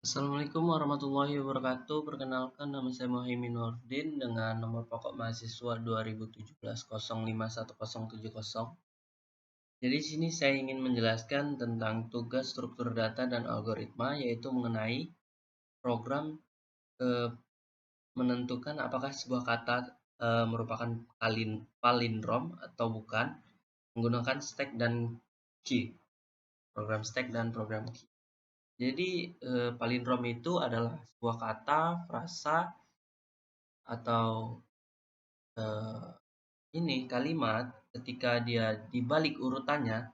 Assalamualaikum warahmatullahi wabarakatuh. Perkenalkan, nama saya Muhaimin Nurdin dengan nomor pokok mahasiswa 2017 05170. Jadi di sini saya ingin menjelaskan tentang tugas struktur data dan algoritma, yaitu mengenai program eh, menentukan apakah sebuah kata merupakan palindrom atau bukan, menggunakan stack dan key. Program stack dan program key. Jadi palindrom itu adalah sebuah kata, frasa, atau kalimat ketika dia dibalik urutannya,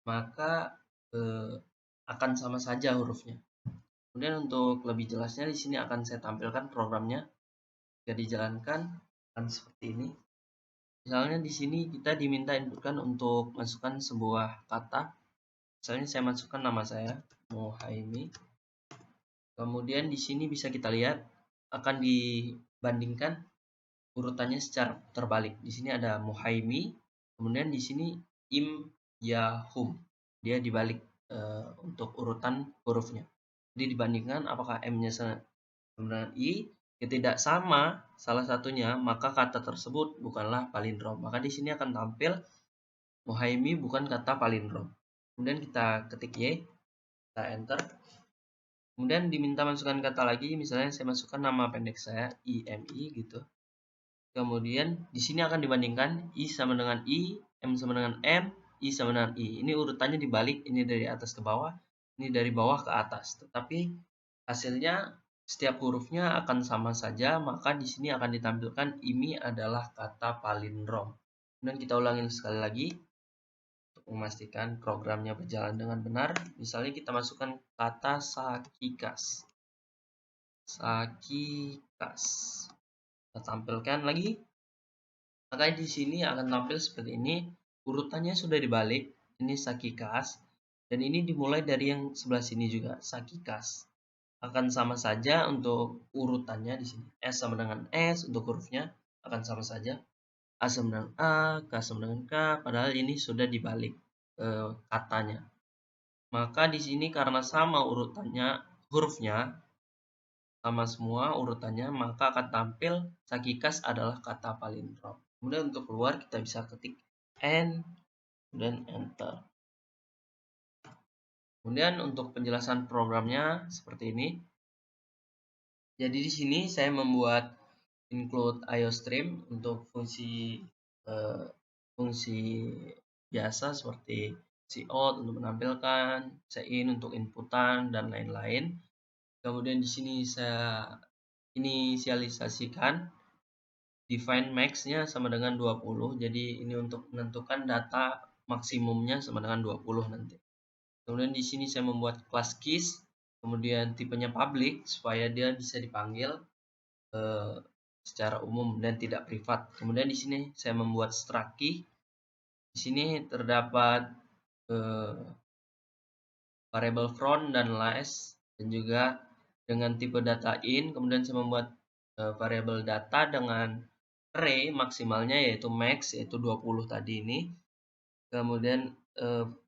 maka eh, akan sama saja hurufnya. Kemudian untuk lebih jelasnya di sini akan saya tampilkan programnya. Jika dijalankan akan seperti ini. Misalnya di sini kita diminta inputkan untuk masukkan sebuah kata. Misalnya saya masukkan nama saya, Muhaimi. Kemudian di sini bisa kita lihat akan dibandingkan urutannya secara terbalik. Di sini ada Muhaimi, kemudian di sini Im Yahum. Dia dibalik untuk urutan hurufnya. Jadi dibandingkan apakah M-nya sama dengan I, tidak sama salah satunya, maka kata tersebut bukanlah palindrom. Maka di sini akan tampil Muhaimi bukan kata palindrom. Kemudian kita ketik Y, kita enter. Kemudian diminta masukkan kata lagi, misalnya saya masukkan nama pendek saya, IMI gitu. Kemudian di sini akan dibandingkan I sama dengan I, M sama dengan M, I sama dengan I. Ini urutannya dibalik, ini dari atas ke bawah, ini dari bawah ke atas. Tetapi hasilnya setiap hurufnya akan sama saja, maka di sini akan ditampilkan ini adalah kata palindrom. Kemudian kita ulangin sekali lagi untuk memastikan programnya berjalan dengan benar. Misalnya kita masukkan kata sakikas. Sakikas. Kita tampilkan lagi. Maka di sini akan tampil seperti ini. Urutannya sudah dibalik. Ini sakikas. Dan ini dimulai dari yang sebelah sini juga, sakikas. Akan sama saja untuk urutannya di sini. S sama dengan S untuk hurufnya akan sama saja. A sama dengan A, K sama dengan K, padahal ini sudah dibalik katanya. Maka di sini karena sama urutannya, hurufnya sama semua urutannya, maka akan tampil sakikas adalah kata palindrom. Kemudian untuk keluar kita bisa ketik N dan enter. Kemudian untuk penjelasan programnya seperti ini. Jadi di sini saya membuat include IOStream untuk fungsi biasa seperti cout untuk menampilkan, cin untuk inputan dan lain-lain. Kemudian di sini saya inisialisasikan define max-nya sama dengan 20. Jadi ini untuk menentukan data maksimumnya sama dengan 20 nanti. Kemudian di sini saya membuat class keys, kemudian tipenya public supaya dia bisa dipanggil secara umum dan tidak privat. Kemudian di sini saya membuat struct key. Di sini terdapat variable front dan last, dan juga dengan tipe data in. Kemudian saya membuat variable data dengan array maksimalnya yaitu max, yaitu 20 tadi ini. Kemudian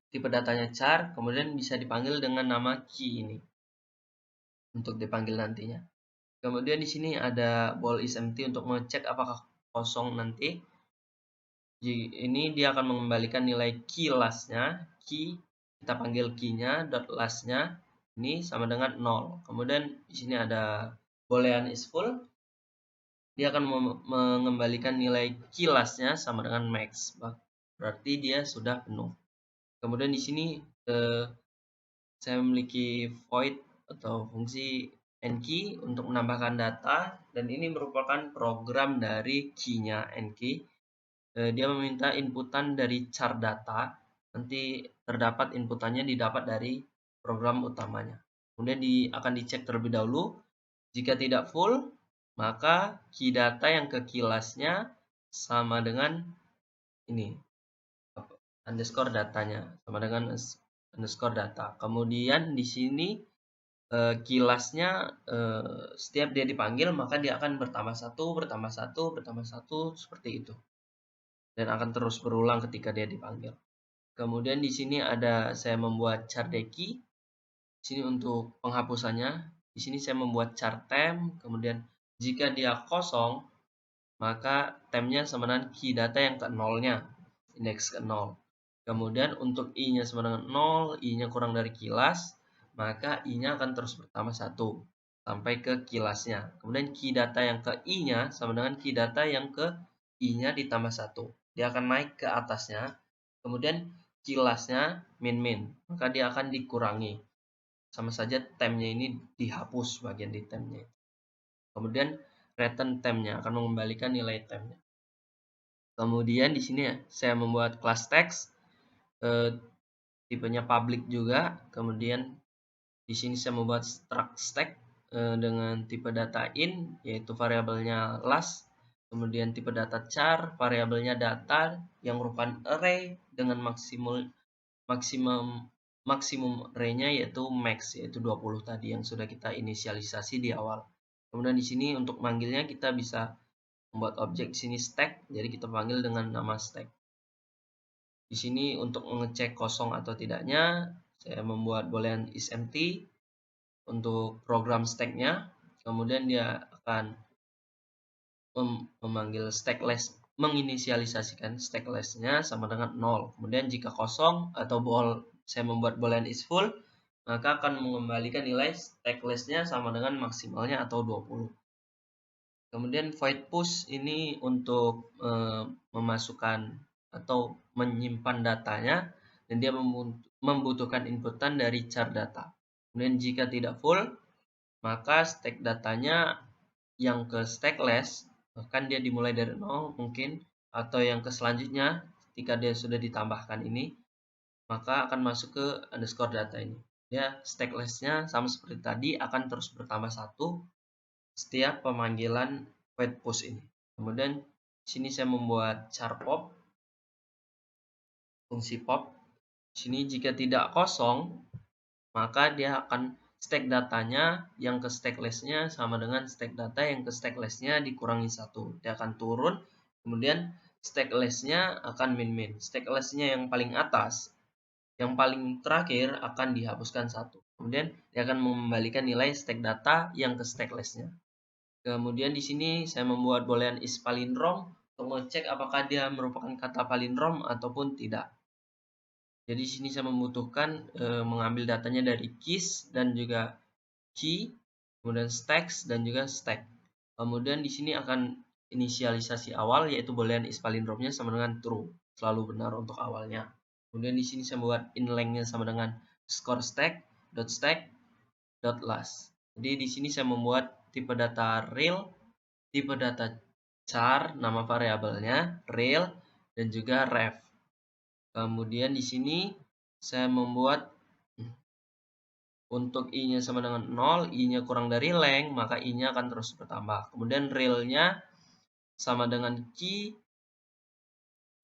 tipe datanya char, kemudian bisa dipanggil dengan nama key ini untuk dipanggil nantinya. Kemudian di sini ada ball is empty untuk mengecek apakah kosong nanti. Ini dia akan mengembalikan nilai key lastnya. Key kita panggil key-nya, dot last-nya ini sama dengan 0. Kemudian di sini ada boolean is full. Dia akan mengembalikan nilai key last-nya sama dengan max. Berarti dia sudah penuh. Kemudian di sini saya memiliki void atau fungsi nkey untuk menambahkan data, dan ini merupakan program dari key-nya nkey. Dia meminta inputan dari char data, nanti terdapat inputannya didapat dari program utamanya. Kemudian akan dicek terlebih dahulu. Jika tidak full, maka key data yang ke key last-nya sama dengan ini, underscore datanya, sama dengan underscore data. Kemudian di sini kilasnya setiap dia dipanggil maka dia akan bertambah satu, bertambah satu, bertambah satu, seperti itu. Dan akan terus berulang ketika dia dipanggil. Kemudian di sini ada saya membuat char deki. Sini untuk penghapusannya, di sini saya membuat char temp, kemudian jika dia kosong, maka tempnya sama dengan key data yang ke nolnya, indeks ke 0. Kemudian untuk i-nya sama dengan 0, i-nya kurang dari kilas, maka i-nya akan terus bertambah 1 sampai ke kilasnya. Kemudian key data yang ke i-nya sama dengan key data yang ke i-nya ditambah 1. Dia akan naik ke atasnya. Kemudian kilasnya min-min, maka dia akan dikurangi. Sama saja tempnya ini dihapus bagian di tempnya. Kemudian return tempnya akan mengembalikan nilai tempnya. Kemudian di sini ya, saya membuat kelas text, tipenya public juga. Kemudian di sini saya membuat struct stack dengan tipe data in, yaitu variabelnya last. Kemudian tipe data char, variabelnya data yang merupakan array dengan maksimum array-nya yaitu max, yaitu 20 tadi yang sudah kita inisialisasi di awal. Kemudian di sini untuk manggilnya kita bisa membuat objek di sini stack, jadi kita panggil dengan nama stack. Di sini untuk mengecek kosong atau tidaknya, saya membuat boolean is empty untuk program stacknya. Kemudian dia akan memanggil stack less, menginisialisasikan stack less-nya sama dengan 0. Kemudian jika kosong atau saya membuat boolean is full, maka akan mengembalikan nilai stack less-nya sama dengan maksimalnya atau 20. Kemudian void push ini untuk memasukkan atau menyimpan datanya, dan dia membutuhkan inputan dari char data. Kemudian jika tidak full, maka stack datanya yang ke stack less, bahkan dia dimulai dari 0 mungkin, atau yang ke selanjutnya ketika dia sudah ditambahkan ini, maka akan masuk ke underscore data ini. Ya, stack less-nya sama seperti tadi akan terus bertambah 1 setiap pemanggilan void push ini. Kemudian sini saya membuat char pop, fungsi pop. Sini jika tidak kosong, maka dia akan stack datanya yang ke stack less-nya sama dengan stack data yang ke stack less-nya dikurangi 1. Dia akan turun, kemudian stack less-nya akan min-min. Stack less-nya yang paling atas, yang paling terakhir akan dihapuskan 1. Kemudian dia akan mengembalikan nilai stack data yang ke stack less-nya. Kemudian di sini saya membuat boolean is palindrom untuk mengecek apakah dia merupakan kata palindrom ataupun tidak. Jadi di sini saya membutuhkan mengambil datanya dari keys dan juga key, kemudian stacks dan juga stack. Kemudian di sini akan inisialisasi awal yaitu boolean is palindromnya sama dengan true, selalu benar untuk awalnya. Kemudian di sini saya membuat in length-nya sama dengan score stack dot last. Jadi di sini saya membuat tipe data real, tipe data char, nama variabelnya real, dan juga ref. Kemudian di sini saya membuat untuk i-nya sama dengan 0, i-nya kurang dari length, maka i-nya akan terus bertambah. Kemudian real-nya sama dengan key,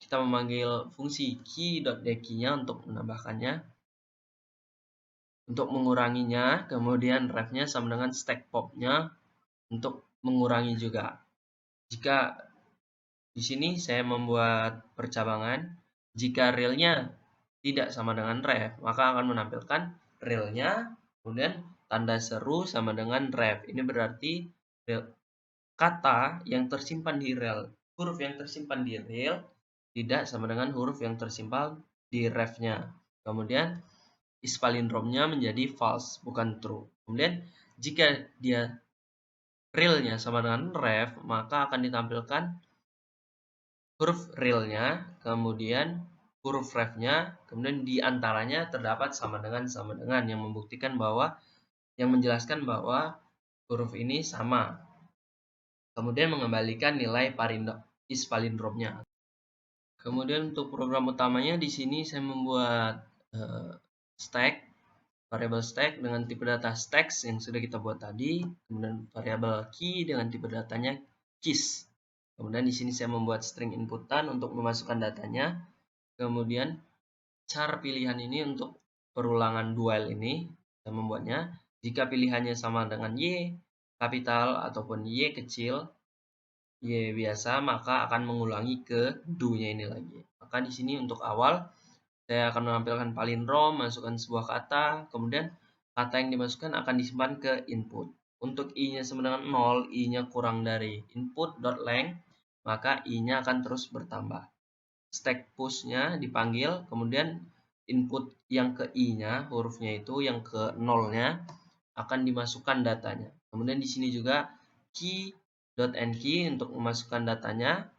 kita memanggil fungsi key.deckey-nya untuk menambahkannya. Untuk menguranginya, kemudian ref-nya sama dengan stack pop-nya untuk mengurangi juga. Jika di sini saya membuat percabangan, jika realnya tidak sama dengan ref, maka akan menampilkan realnya, kemudian tanda seru sama dengan ref. Ini berarti kata yang tersimpan di rel, huruf yang tersimpan di rel tidak sama dengan huruf yang tersimpan di ref-nya. Kemudian is palindromnya menjadi false, bukan true. Kemudian jika dia realnya sama dengan ref, maka akan ditampilkan huruf realnya, kemudian huruf ref-nya, kemudian di antaranya terdapat sama dengan yang membuktikan bahwa, yang menjelaskan bahwa huruf ini sama. Kemudian mengembalikan nilai is palindromnya. Kemudian untuk program utamanya di sini saya membuat stack, variabel stack dengan tipe data stacks yang sudah kita buat tadi, kemudian variabel key dengan tipe datanya keys. Kemudian di sini saya membuat string inputan untuk memasukkan datanya. Kemudian char pilihan ini untuk perulangan dual ini saya membuatnya. Jika pilihannya sama dengan Y kapital ataupun Y kecil, Y biasa, maka akan mengulangi ke do-nya ini lagi. Maka di sini untuk awal saya akan menampilkan palindrom, masukkan sebuah kata, kemudian kata yang dimasukkan akan disimpan ke input. Untuk i-nya sama dengan 0, i-nya kurang dari input.length, maka i-nya akan terus bertambah. Stack push-nya dipanggil, kemudian input yang ke i-nya, hurufnya itu yang ke 0-nya akan dimasukkan datanya. Kemudian di sini juga key.enKey untuk memasukkan datanya.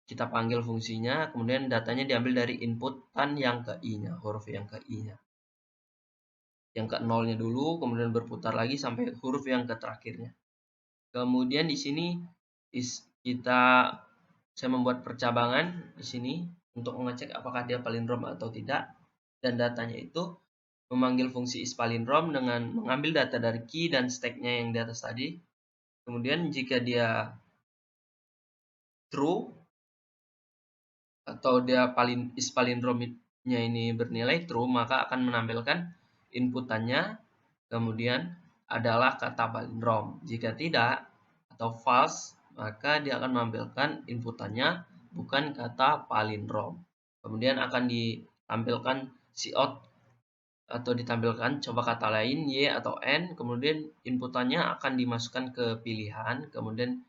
Kita panggil fungsinya, kemudian datanya diambil dari inputan yang ke i-nya, huruf yang ke i-nya. Yang ke 0-nya dulu, kemudian berputar lagi sampai huruf yang ke terakhirnya. Kemudian di sini saya membuat percabangan di sini untuk mengecek apakah dia palindrom atau tidak. Dan datanya itu memanggil fungsi isPalindrom dengan mengambil data dari key dan stack-nya yang di atas tadi. Kemudian jika dia true atau dia isPalindromnya ini bernilai true, maka akan menampilkan inputannya kemudian adalah kata palindrom. Jika tidak atau false, maka dia akan menampilkan inputannya bukan kata palindrom. Kemudian akan ditampilkan cout atau ditampilkan coba kata lain y atau n, kemudian inputannya akan dimasukkan ke pilihan, kemudian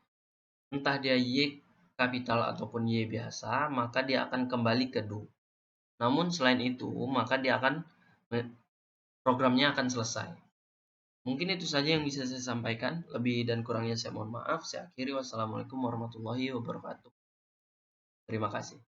entah dia y kapital ataupun y biasa, maka dia akan kembali ke do. Namun selain itu, maka programnya akan selesai. Mungkin itu saja yang bisa saya sampaikan. Lebih dan kurangnya saya mohon maaf. Saya akhiri. Wassalamualaikum warahmatullahi wabarakatuh. Terima kasih.